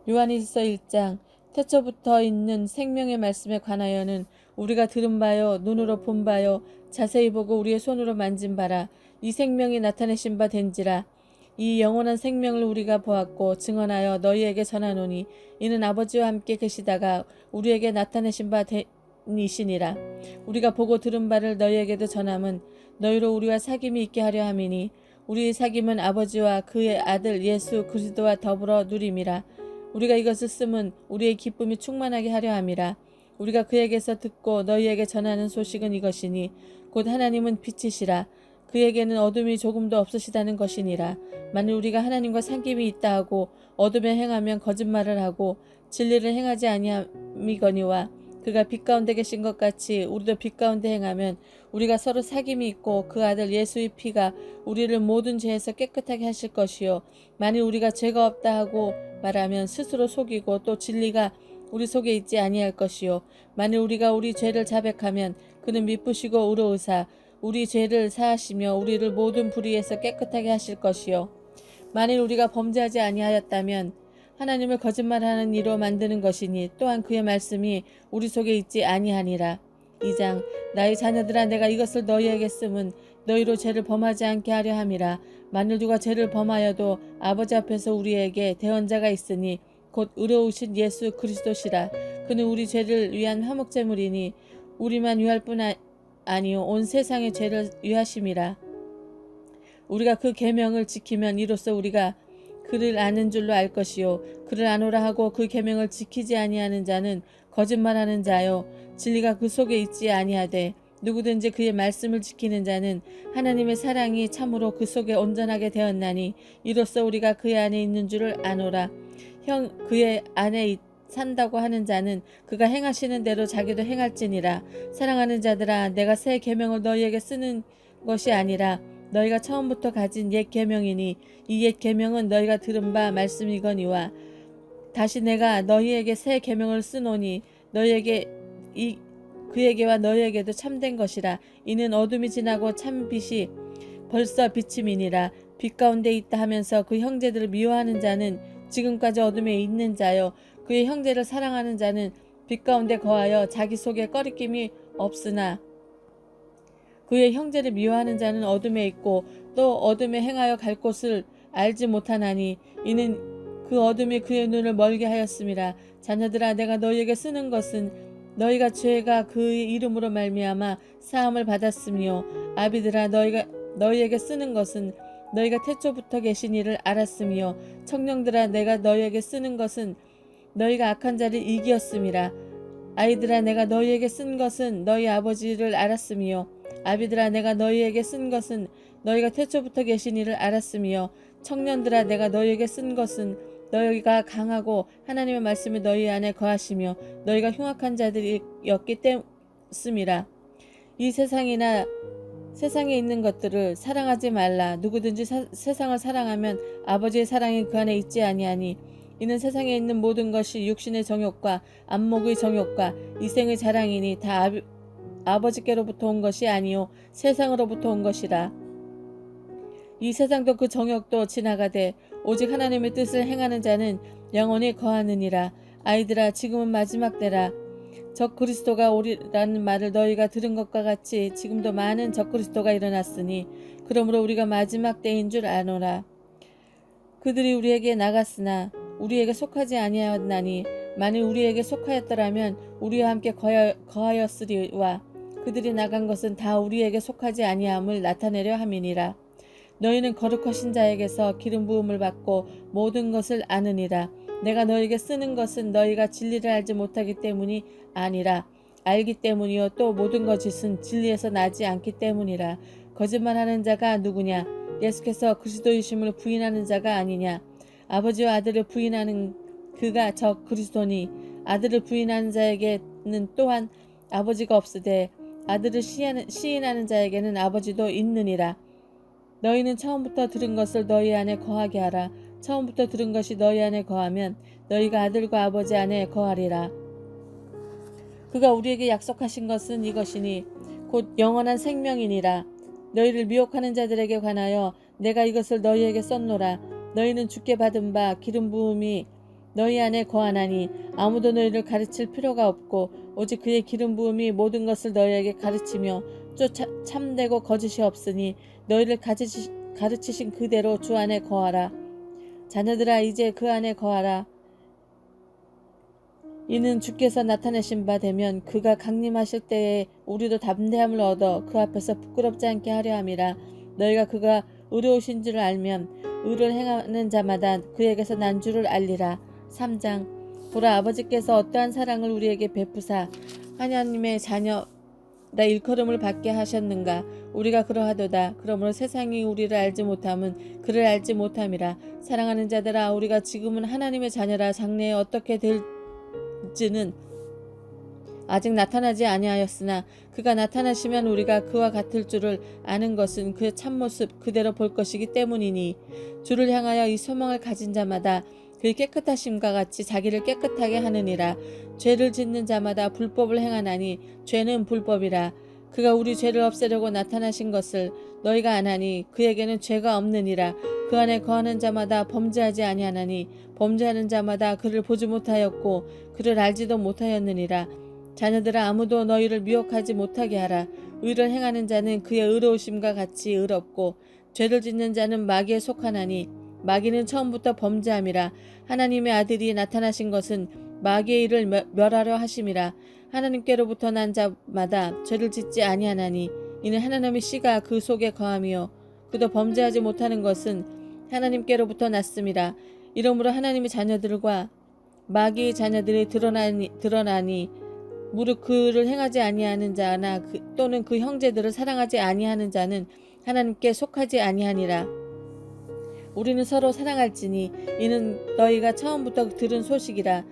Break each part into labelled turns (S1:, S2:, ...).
S1: 요한일서 1장 태초부터 있는 생명의 말씀에 관하여는 우리가 들은 바요 눈으로 본 바요 자세히 보고 우리의 손으로 만진 바라. 이 생명이 나타내신 바 된지라. 이 영원한 생명을 우리가 보았고 증언하여 너희에게 전하노니 이는 아버지와 함께 계시다가 우리에게 나타내신 바 되니시니라. 우리가 보고 들은 바를 너희에게도 전함은 너희로 우리와 사귐이 있게 하려 함이니 우리의 사귐은 아버지와 그의 아들 예수 그리스도와 더불어 누림이라. 우리가 이것을 쓰면 우리의 기쁨이 충만하게 하려 함이라. 우리가 그에게서 듣고 너희에게 전하는 소식은 이것이니 곧 하나님은 빛이시라. 그에게는 어둠이 조금도 없으시다는 것이니라. 만일 우리가 하나님과 상김이 있다 하고 어둠에 행하면 거짓말을 하고 진리를 행하지 아니함이거니와 그가 빛 가운데 계신 것 같이 우리도 빛 가운데 행하면 우리가 서로 사귐이 있고 그 아들 예수의 피가 우리를 모든 죄에서 깨끗하게 하실 것이요 만일 우리가 죄가 없다 하고 말하면 스스로 속이고 또 진리가 우리 속에 있지 아니할 것이요 만일 우리가 우리 죄를 자백하면 그는 미쁘시고 의로우사 우리 죄를 사하시며 우리를 모든 불의에서 깨끗하게 하실 것이요 만일 우리가 범죄하지 아니하였다면 하나님을 거짓말하는 이로 만드는 것이니 또한 그의 말씀이 우리 속에 있지 아니하니라. 2장 나의 자녀들아 내가 이것을 너희에게 쓰면 너희로 죄를 범하지 않게 하려 함이라. 만일 누가 죄를 범하여도 아버지 앞에서 우리에게 대언자가 있으니 곧 의로우신 예수 그리스도시라. 그는 우리 죄를 위한 화목제물이니 우리만 위할 뿐 아니요 온 세상의 죄를 위하심이라. 우리가 그 계명을 지키면 이로써 우리가 그를 아는 줄로 알 것이요 그를 아노라 하고 그 계명을 지키지 아니하는 자는 거짓말하는 자요 진리가 그 속에 있지 아니하되 누구든지 그의 말씀을 지키는 자는 하나님의 사랑이 참으로 그 속에 온전하게 되었나니 이로써 우리가 그의 안에 있는 줄을 아노라. 그의 안에 산다고 하는 자는 그가 행하시는 대로 자기도 행할지니라. 사랑하는 자들아 내가 새 계명을 너희에게 쓰는 것이 아니라 너희가 처음부터 가진 옛 계명이니 이 옛 계명은 너희가 들은 바 말씀이거니와 다시 내가 너희에게 새 계명을 쓰노니 그에게와 너희에게도 참된 것이라. 이는 어둠이 지나고 참 빛이 벌써 비침이니라. 빛 가운데 있다 하면서 그 형제들을 미워하는 자는 지금까지 어둠에 있는 자요 그의 형제를 사랑하는 자는 빛 가운데 거하여 자기 속에 꺼리낌이 없으나 그의 형제를 미워하는 자는 어둠에 있고 또 어둠에 행하여 갈 곳을 알지 못하나니 이는 그 어둠이 그의 눈을 멀게 하였음이라. 자녀들아 내가 너희에게 쓰는 것은 너희가 죄가 그의 이름으로 말미암아 사함을 받았으며 아비들아 너희에게 쓰는 것은 너희가 태초부터 계신 이를 알았으며 청년들아 내가 너희에게 쓰는 것은 너희가 악한 자를 이기었음이라. 아이들아 내가 너희에게 쓴 것은 너희 아버지를 알았으며 아비들아 내가 너희에게 쓴 것은 너희가 태초부터 계신 이를 알았으며 청년들아 내가 너희에게 쓴 것은 너희가 강하고 하나님의 말씀이 너희 안에 거하시며 너희가 흉악한 자들이었기 때문이라. 이 세상에 있는 것들을 사랑하지 말라. 누구든지 세상을 사랑하면 아버지의 사랑이 그 안에 있지 아니하니 이는 세상에 있는 모든 것이 육신의 정욕과 안목의 정욕과 이생의 자랑이니 다 아버지께로부터 온 것이 아니요 세상으로부터 온 것이라. 이 세상도 그 정욕도 지나가되 오직 하나님의 뜻을 행하는 자는 영원히 거하느니라. 아이들아 지금은 마지막 때라. 적그리스도가 오리라는 말을 너희가 들은 것과 같이 지금도 많은 적그리스도가 일어났으니 그러므로 우리가 마지막 때인 줄 아노라. 그들이 우리에게 나갔으나 우리에게 속하지 아니하였나니 만일 우리에게 속하였더라면 우리와 함께 거하였으리와 그들이 나간 것은 다 우리에게 속하지 아니함을 나타내려 함이니라. 너희는 거룩하신 자에게서 기름 부음을 받고 모든 것을 아느니라. 내가 너희에게 쓰는 것은 너희가 진리를 알지 못하기 때문이 아니라 알기 때문이요 또 모든 것은 진리에서 나지 않기 때문이라. 거짓말하는 자가 누구냐? 예수께서 그리스도이심을 부인하는 자가 아니냐? 아버지와 아들을 부인하는 그가 적 그리스도니 아들을 부인하는 자에게는 또한 아버지가 없으되 아들을 시인하는 자에게는 아버지도 있느니라. 너희는 처음부터 들은 것을 너희 안에 거하게 하라. 처음부터 들은 것이 너희 안에 거하면 너희가 아들과 아버지 안에 거하리라. 그가 우리에게 약속하신 것은 이것이니 곧 영원한 생명이니라. 너희를 미혹하는 자들에게 관하여 내가 이것을 너희에게 썼노라. 너희는 주께 받은 바 기름 부음이 너희 안에 거하나니 아무도 너희를 가르칠 필요가 없고 오직 그의 기름 부음이 모든 것을 너희에게 가르치며 참되고 거짓이 없으니 너희를 가르치신 그대로 주 안에 거하라. 자녀들아 이제 그 안에 거하라. 이는 주께서 나타내신 바 되면 그가 강림하실 때에 우리도 담대함을 얻어 그 앞에서 부끄럽지 않게 하려 함이라. 너희가 그가 의로우신 줄을 알면 의를 행하는 자마다 그에게서 난 줄을 알리라. 3장. 보라, 아버지께서 어떠한 사랑을 우리에게 베푸사 하나님의 자녀라 일컬음을 받게 하셨는가. 우리가 그러하도다. 그러므로 세상이 우리를 알지 못함은 그를 알지 못함이라. 사랑하는 자들아, 우리가 지금은 하나님의 자녀라 장래에 어떻게 될지는 아직 나타나지 아니하였으나 그가 나타나시면 우리가 그와 같을 줄을 아는 것은 그의 참모습 그대로 볼 것이기 때문이니, 주를 향하여 이 소망을 가진 자마다 그의 깨끗하심과 같이 자기를 깨끗하게 하느니라. 죄를 짓는 자마다 불법을 행하나니 죄는 불법이라. 그가 우리 죄를 없애려고 나타나신 것을 너희가 아나니 그에게는 죄가 없느니라. 그 안에 거하는 자마다 범죄하지 아니하나니 범죄하는 자마다 그를 보지 못하였고 그를 알지도 못하였느니라. 자녀들아, 아무도 너희를 미혹하지 못하게 하라. 의를 행하는 자는 그의 의로우심과 같이 의롭고 죄를 짓는 자는 마귀에 속하나니 마귀는 처음부터 범죄함이라. 하나님의 아들이 나타나신 것은 마귀의 일을 멸하려 하심이라. 하나님께로부터 난 자마다 죄를 짓지 아니하나니 이는 하나님의 씨가 그 속에 거함이요 그도 범죄하지 못하는 것은 하나님께로부터 났음이라. 이러므로 하나님의 자녀들과 마귀의 자녀들이 드러나니 무릇 그를 행하지 아니하는 자나 또는 그 형제들을 사랑하지 아니하는 자는 하나님께 속하지 아니하니라. 우리는 서로 사랑할지니 이는 너희가 처음부터 들은 소식이라.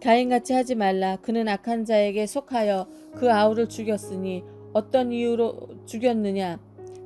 S1: 가인같이 하지 말라. 그는 악한 자에게 속하여 그 아우를 죽였으니 어떤 이유로 죽였느냐.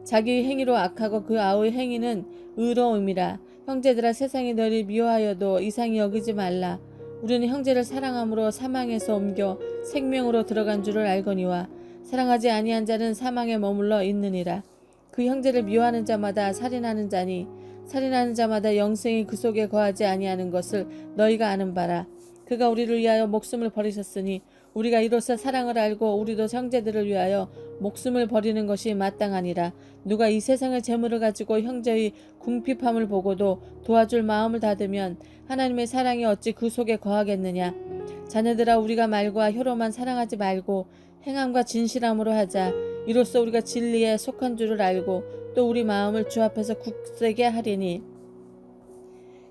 S1: 자기의 행위로 악하고 그 아우의 행위는 의로움이라. 형제들아, 세상이 너희를 미워하여도 이상히 여기지 말라. 우리는 형제를 사랑함으로 사망에서 옮겨 생명으로 들어간 줄을 알거니와 사랑하지 아니한 자는 사망에 머물러 있느니라. 그 형제를 미워하는 자마다 살인하는 자니 살인하는 자마다 영생이 그 속에 거하지 아니하는 것을 너희가 아는 바라. 그가 우리를 위하여 목숨을 버리셨으니 우리가 이로써 사랑을 알고 우리도 형제들을 위하여 목숨을 버리는 것이 마땅하니라. 누가 이 세상의 재물을 가지고 형제의 궁핍함을 보고도 도와줄 마음을 닫으면 하나님의 사랑이 어찌 그 속에 거하겠느냐. 자녀들아, 우리가 말과 혀로만 사랑하지 말고 행함과 진실함으로 하자. 이로써 우리가 진리에 속한 줄을 알고 또 우리 마음을 주 앞에서 굳세게 하리니,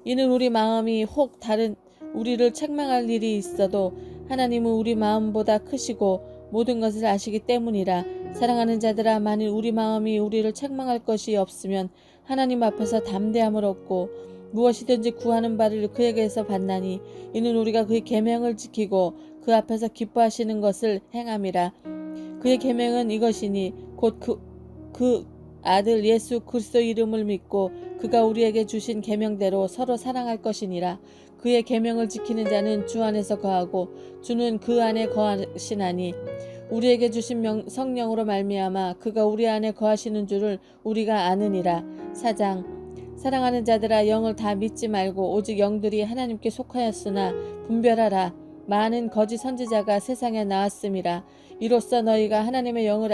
S1: 이는 우리 마음이 혹 다른 우리를 책망할 일이 있어도 하나님은 우리 마음보다 크시고 모든 것을 아시기 때문이라. 사랑하는 자들아, 만일 우리 마음이 우리를 책망할 것이 없으면 하나님 앞에서 담대함을 얻고 무엇이든지 구하는 바를 그에게서 받나니 이는 우리가 그의 계명을 지키고 그 앞에서 기뻐하시는 것을 행함이라. 그의 계명은 이것이니 곧 그 아들 예수 그리스도 이름을 믿고 그가 우리에게 주신 계명대로 서로 사랑할 것이니라. 그의 계명을 지키는 자는 주 안에서 거하고 주는 그 안에 거하시나니 우리에게 주신 성령으로 말미암아 그가 우리 안에 거하시는 줄을 우리가 아느니라. 4장. 사랑하는 자들아, 영을 다 믿지 말고 오직 영들이 하나님께 속하였으나 분별하라. 많은 거짓 선지자가 세상에 나왔음이라. 이로써 너희가 하나님의 영을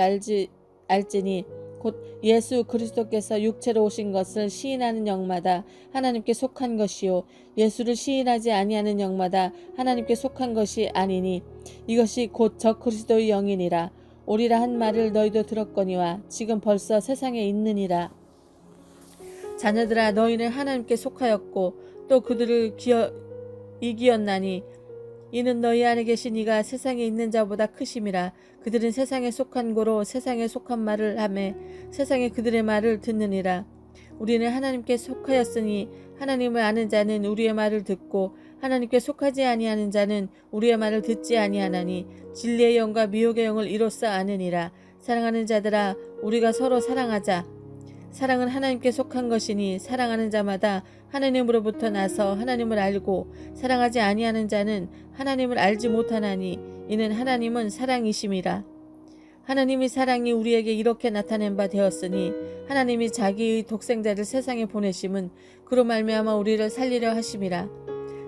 S1: 알지니 곧 예수 그리스도께서 육체로 오신 것을 시인하는 영마다 하나님께 속한 것이요 예수를 시인하지 아니하는 영마다 하나님께 속한 것이 아니니 이것이 곧 저 그리스도의 영이니라. 오리라 한 말을 너희도 들었거니와 지금 벌써 세상에 있느니라. 자녀들아, 너희는 하나님께 속하였고 또 그들을 이기었나니 이는 너희 안에 계신 이가 세상에 있는 자보다 크심이라. 그들은 세상에 속한 고로 세상에 속한 말을 하매 세상에 그들의 말을 듣느니라. 우리는 하나님께 속하였으니 하나님을 아는 자는 우리의 말을 듣고 하나님께 속하지 아니하는 자는 우리의 말을 듣지 아니하나니 진리의 영과 미혹의 영을 이로써 아느니라. 사랑하는 자들아, 우리가 서로 사랑하자. 사랑은 하나님께 속한 것이니 사랑하는 자마다 하나님으로부터 나서 하나님을 알고 사랑하지 아니하는 자는 하나님을 알지 못하나니 이는 하나님은 사랑이심이라. 하나님의 사랑이 우리에게 이렇게 나타낸 바 되었으니 하나님이 자기의 독생자를 세상에 보내심은 그로 말미암아 우리를 살리려 하심이라.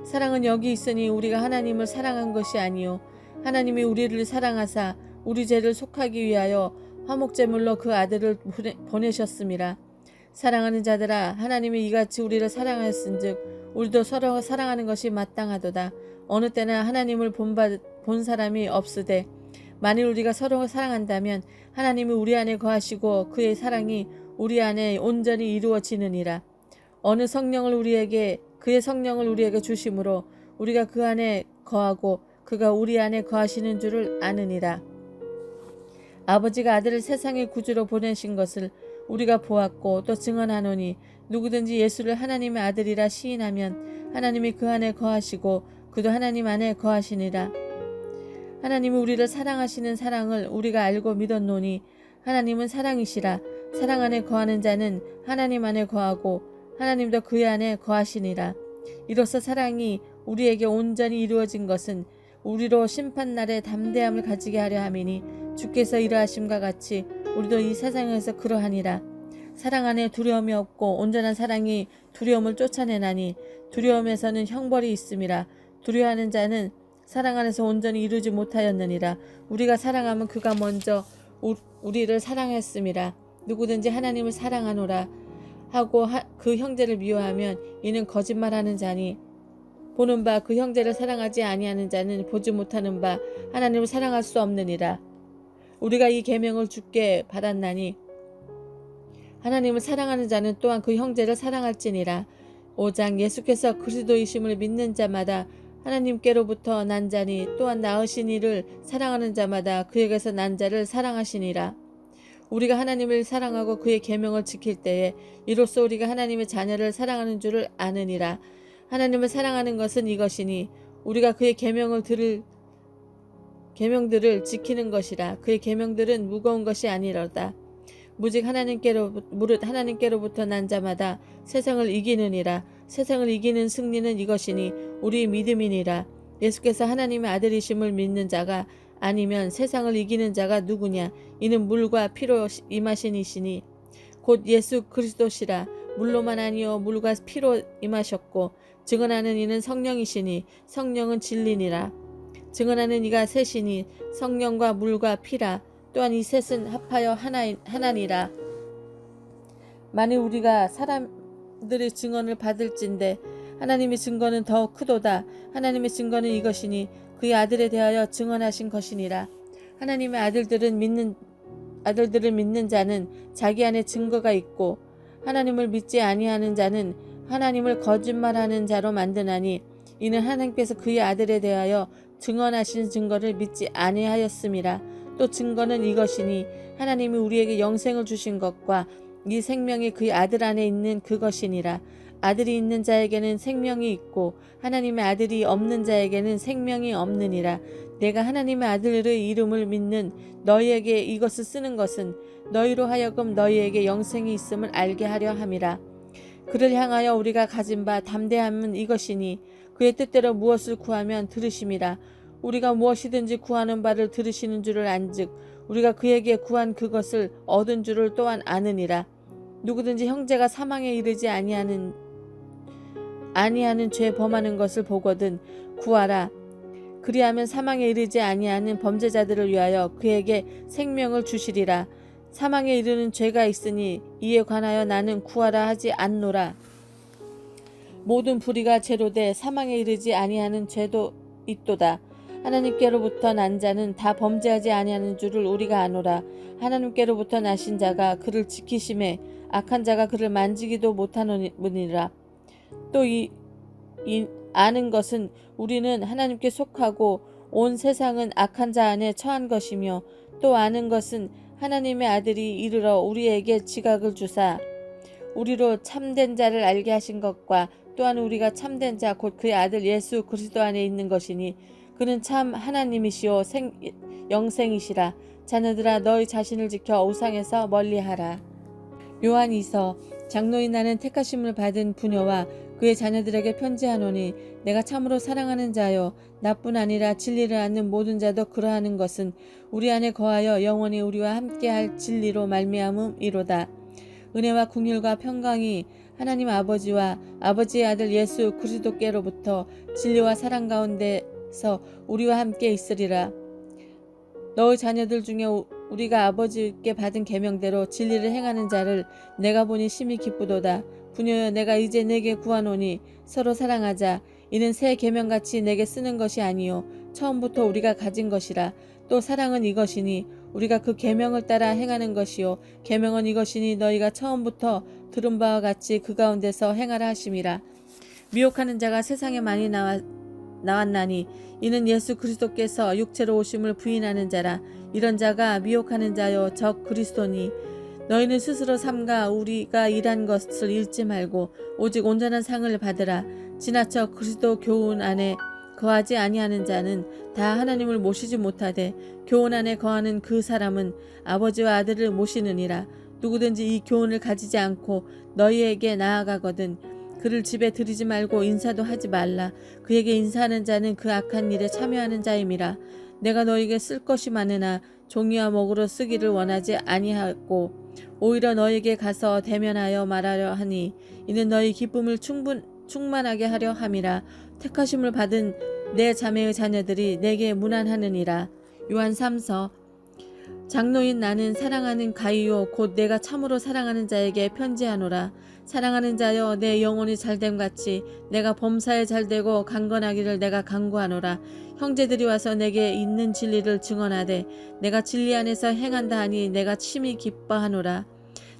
S1: 사랑은 여기 있으니 우리가 하나님을 사랑한 것이 아니요 하나님이 우리를 사랑하사 우리 죄를 속하기 위하여 화목제물로 그 아들을 보내셨음이라. 사랑하는 자들아, 하나님이 이같이 우리를 사랑하였은즉 우리도 서로 사랑하는 것이 마땅하도다. 어느 때나 하나님을 본 사람이 없으되 만일 우리가 서로 사랑한다면 하나님이 우리 안에 거하시고 그의 사랑이 우리 안에 온전히 이루어지느니라. 어느 그의 성령을 우리에게 주심으로 우리가 그 안에 거하고 그가 우리 안에 거하시는 줄을 아느니라. 아버지가 아들을 세상의 구주로 보내신 것을 우리가 보았고 또 증언하노니 누구든지 예수를 하나님의 아들이라 시인하면 하나님이 그 안에 거하시고 그도 하나님 안에 거하시니라. 하나님이 우리를 사랑하시는 사랑을 우리가 알고 믿었노니 하나님은 사랑이시라. 사랑 안에 거하는 자는 하나님 안에 거하고 하나님도 그 안에 거하시니라. 이로써 사랑이 우리에게 온전히 이루어진 것은 우리로 심판날에 담대함을 가지게 하려 함이니 주께서 이러하심과 같이 우리도 이 세상에서 그러하니라. 사랑 안에 두려움이 없고 온전한 사랑이 두려움을 쫓아내나니 두려움에서는 형벌이 있음이라. 두려워하는 자는 사랑 안에서 온전히 이루지 못하였느니라. 우리가 사랑하면 그가 먼저 우리를 사랑했음이라. 누구든지 하나님을 사랑하노라 하고 그 형제를 미워하면 이는 거짓말하는 자니 보는 바 그 형제를 사랑하지 아니하는 자는 보지 못하는 바 하나님을 사랑할 수 없느니라. 우리가 이 계명을 주께 받았나니 하나님을 사랑하는 자는 또한 그 형제를 사랑할지니라. 5장 예수께서 그리스도이심을 믿는 자마다 하나님께로부터 난 자니 또한 낳으신 이를 사랑하는 자마다 그에게서 난 자를 사랑하시니라. 우리가 하나님을 사랑하고 그의 계명을 지킬 때에 이로써 우리가 하나님의 자녀를 사랑하는 줄을 아느니라. 하나님을 사랑하는 것은 이것이니 우리가 그의 계명들을 지키는 것이라. 그의 계명들은 무거운 것이 아니로다. 무릇 하나님께로부터 난 자마다 세상을 이기느니라. 세상을 이기는 승리는 이것이니 우리 믿음이니라. 예수께서 하나님의 아들이심을 믿는 자가 아니면 세상을 이기는 자가 누구냐? 이는 물과 피로 임하신 이시니 곧 예수 그리스도시라. 물로만 아니요 물과 피로 임하셨고 증언하는 이는 성령이시니 성령은 진리니라. 증언하는 이가 셋이니 성령과 물과 피라. 또한 이 셋은 합하여 하나니라. 만일 우리가 사람들의 증언을 받을진대 하나님의 증거는 더욱 크도다. 하나님의 증거는 이것이니 그의 아들에 대하여 증언하신 것이니라. 하나님의 아들들을 믿는 자는 자기 안에 증거가 있고 하나님을 믿지 아니하는 자는 하나님을 거짓말하는 자로 만드나니 이는 하나님께서 그의 아들에 대하여 증언하신 증거를 믿지 아니하였음이라. 또 증거는 이것이니 하나님이 우리에게 영생을 주신 것과 이 생명이 그의 아들 안에 있는 그것이니라. 아들이 있는 자에게는 생명이 있고 하나님의 아들이 없는 자에게는 생명이 없느니라. 내가 하나님의 아들의 이름을 믿는 너희에게 이것을 쓰는 것은 너희로 하여금 너희에게 영생이 있음을 알게 하려 함이라. 그를 향하여 우리가 가진 바 담대함은 이것이니 그의 뜻대로 무엇을 구하면 들으심이라. 우리가 무엇이든지 구하는 바를 들으시는 줄을 안즉 우리가 그에게 구한 그것을 얻은 줄을 또한 아느니라. 누구든지 형제가 사망에 이르지 아니하는 죄 범하는 것을 보거든 구하라. 그리하면 사망에 이르지 아니하는 범죄자들을 위하여 그에게 생명을 주시리라. 사망에 이르는 죄가 있으니 이에 관하여 나는 구하라 하지 않노라. 모든 불의가 죄로 돼 사망에 이르지 아니하는 죄도 있도다. 하나님께로부터 난 자는 다 범죄하지 아니하는 줄을 우리가 아노라. 하나님께로부터 나신 자가 그를 지키심에 악한 자가 그를 만지기도 못하느니라. 또 아는 것은 우리는 하나님께 속하고 온 세상은 악한 자 안에 처한 것이며 또 아는 것은 하나님의 아들이 이르러 우리에게 지각을 주사 우리로 참된 자를 알게 하신 것과 또한 우리가 참된 자 곧 그의 아들 예수 그리스도 안에 있는 것이니 그는 참 하나님이시오 영생이시라. 자녀들아 너희 자신을 지켜 우상에서 멀리하라. 요한 2서 장로인 나는 택하심을 받은 부녀와 그의 자녀들에게 편지하노니 내가 참으로 사랑하는 자여 나뿐 아니라 진리를 아는 모든 자도 그러하는 것은 우리 안에 거하여 영원히 우리와 함께할 진리로 말미암음이로다. 은혜와 긍휼과 평강이 하나님 아버지와 아버지의 아들 예수 그리스도께로부터 진리와 사랑 가운데서 우리와 함께 있으리라. 너의 자녀들 중에 우리가 아버지께 받은 계명대로 진리를 행하는 자를 내가 보니 심히 기쁘도다. 부녀여, 내가 이제 내게 구하노니 서로 사랑하자. 이는 새 계명같이 내게 쓰는 것이 아니요 처음부터 우리가 가진 것이라. 또 사랑은 이것이니 우리가 그 계명을 따라 행하는 것이요 계명은 이것이니 너희가 처음부터 들은 바와 같이 그 가운데서 행하라 하심이라. 미혹하는 자가 세상에 많이 나왔나니 이는 예수 그리스도께서 육체로 오심을 부인하는 자라. 이런 자가 미혹하는 자요 적 그리스도니. 너희는 스스로 삼가 우리가 일한 것을 잃지 말고 오직 온전한 상을 받으라. 지나쳐 그리스도 교훈 안에 거하지 아니하는 자는 다 하나님을 모시지 못하되 교훈 안에 거하는 그 사람은 아버지와 아들을 모시느니라. 누구든지 이 교훈을 가지지 않고 너희에게 나아가거든 그를 집에 들이지 말고 인사도 하지 말라. 그에게 인사하는 자는 그 악한 일에 참여하는 자임이라. 내가 너에게 쓸 것이 많으나 종이와 목으로 쓰기를 원하지 아니하고 오히려 너에게 가서 대면하여 말하려 하니 이는 너희 기쁨을 충만하게 하려 함이라. 택하심을 받은 내 자매의 자녀들이 내게 문안하느니라. 요한 3서. 장로인 나는 사랑하는 가이요 곧 내가 참으로 사랑하는 자에게 편지하노라. 사랑하는 자여, 내 영혼이 잘됨 같이 내가 범사에 잘되고 강건하기를 내가 간구하노라. 형제들이 와서 내게 있는 진리를 증언하되 내가 진리 안에서 행한다 하니 내가 심히 기뻐하노라.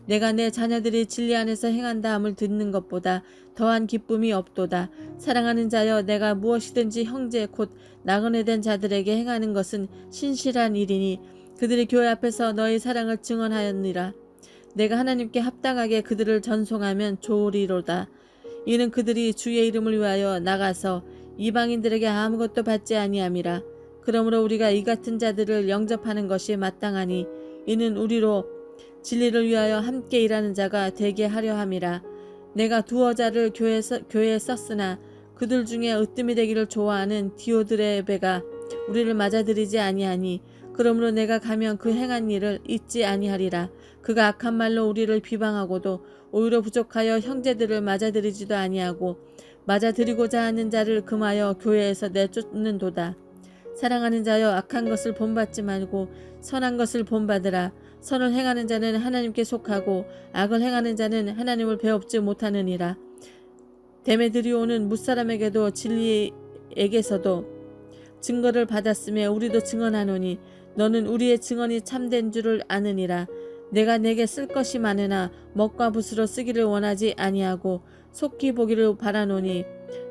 S1: 내가 내 자녀들이 진리 안에서 행한다 함을 듣는 것보다 더한 기쁨이 없도다. 사랑하는 자여, 내가 무엇이든지 형제 곧 나그네 된 자들에게 행하는 것은 신실한 일이니 그들이 교회 앞에서 너희 사랑을 증언하였느니라. 내가 하나님께 합당하게 그들을 전송하면 좋으리로다. 이는 그들이 주의 이름을 위하여 나가서 이방인들에게 아무것도 받지 아니함이라. 그러므로 우리가 이 같은 자들을 영접하는 것이 마땅하니 이는 우리로 진리를 위하여 함께 일하는 자가 되게 하려 함이라. 내가 두어 자를 교회에 썼으나 그들 중에 으뜸이 되기를 좋아하는 디오드레베가 우리를 맞아들이지 아니하니 그러므로 내가 가면 그 행한 일을 잊지 아니하리라. 그가 악한 말로 우리를 비방하고도 오히려 부족하여 형제들을 맞아들이지도 아니하고 맞아들이고자 하는 자를 금하여 교회에서 내쫓는도다. 사랑하는 자여, 악한 것을 본받지 말고 선한 것을 본받으라. 선을 행하는 자는 하나님께 속하고 악을 행하는 자는 하나님을 배웁지 못하느니라. 데메드리오는 무사람에게도 진리에게서도 증거를 받았으며 우리도 증언하노니 너는 우리의 증언이 참된 줄을 아느니라. 내가 내게 쓸 것이 많으나 먹과 붓으로 쓰기를 원하지 아니하고 속히 보기를 바라노니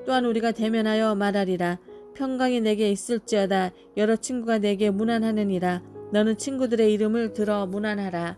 S1: 또한 우리가 대면하여 말하리라. 평강이 내게 있을지어다. 여러 친구가 내게 문안하느니라. 너는 친구들의 이름을 들어 문안하라.